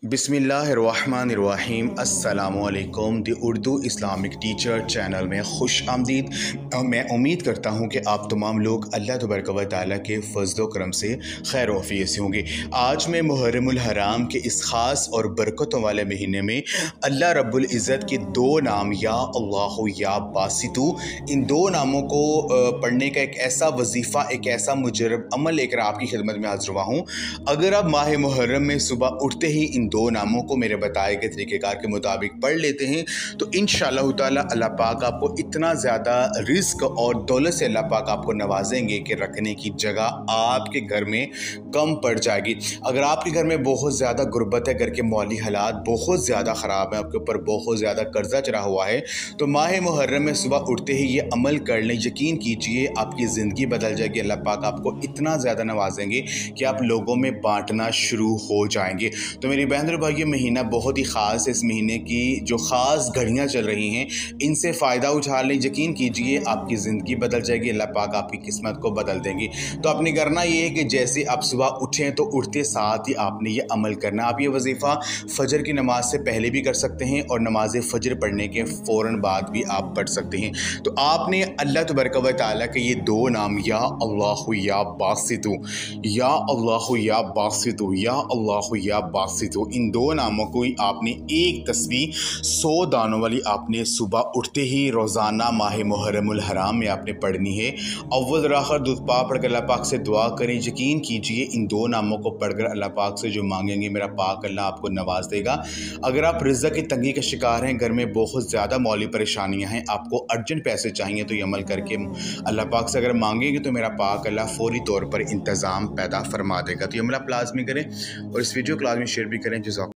बिस्मिल्लाहिर्रहमानिर्रहीम अस्सलामुअलैकुम the Urdu Islamic teacher channel में खुश आमदीद। मैं उम्मीद करता हूँ कि आप तमाम लोग अल्लाह तबारक व तआला के फज़ल व करम से खैर वफ़ियत से होंगे। आज मैं मुहर्रमुल हराम के इस ख़ास और बरकतों वाले महीने में अल्लाह रब्बुल इज़्ज़त के दो नाम या अल्लाहु या बासितु, इन दो नामों को पढ़ने का एक ऐसा वजीफ़ा, एक ऐसा मुजरब अमल लेकर आपकी खिदमत में हाज़िर हुआ हूँ। अगर आप माह मुहर्रम में सुबह उठते ही इन दो नामों को मेरे बताए गए तरीक़ेकार के मुताबिक पढ़ लेते हैं तो इंशाअल्लाह ताला अल्लाह पाक आपको इतना ज़्यादा रिज़्क़ और दौलत से अल्लाह पाक आपको नवाजेंगे कि रखने की जगह आपके घर में कम पड़ जाएगी। अगर आपके घर में बहुत ज़्यादा गुर्बत है, घर के माली हालात बहुत ज़्यादा ख़राब है, आपके ऊपर बहुत ज़्यादा कर्जा चढ़ा हुआ है, तो माह मुहर्रम में सुबह उठते ही ये अमल कर लें। यकीन कीजिए आपकी ज़िंदगी बदल जाएगी। अल्लाह पाक आपको इतना ज़्यादा नवाजेंगे कि आप लोगों में बांटना शुरू हो जाएंगे। तो मेरी बहन और भाई, ये महीना बहुत ही ख़ास है। इस महीने की जो ख़ास घड़ियाँ चल रही हैं इनसे फ़ायदा उठा लें। यकीन कीजिए आपकी ज़िंदगी बदल जाएगी, अल्लाह पाक आपकी किस्मत को बदल देंगे। तो आपने करना ये है कि जैसे आप सुबह उठें तो उठते साथ ही आपने ये अमल करना। आप ये वजीफ़ा फ़जर की नमाज से पहले भी कर सकते हैं और नमाज फ़जर पढ़ने के फ़ौरन बाद भी आप पढ़ सकते हैं। तो आपने अल्लाह तबारक व तआला के ये दो नाम या अल्लाहु या बासितु, या अल्लाहु या बासितु, या अल्लाहु या बासितु, इन दो नामों को ही आपने एक तस्बीह 100 दानों वाली आपने सुबह उठते ही रोज़ाना माह मुहर्रमुल हराम में आपने पढ़नी है। अव्वल और आखिर दुआ पढ़कर अल्लाह पाक से दुआ करें। यकीन कीजिए इन दो नामों को पढ़कर अल्लाह पाक से जो मांगेंगे मेरा पाक अल्लाह आपको नवाज देगा। अगर आप रिज़्क़ की तंगी का शिकार हैं, घर में बहुत ज़्यादा माली परेशानियाँ हैं, आपको अर्जेंट पैसे चाहिए, तो ये अमल करके अल्लाह पाक से अगर मांगेंगे तो मेरा पाक अल्लाह फ़ौरी तौर पर इंतज़ाम पैदा फरमा देगा। तो ये अमल आप लाज़मी करें और इस वीडियो को लाज़मी शेयर भी करें। जज़ाक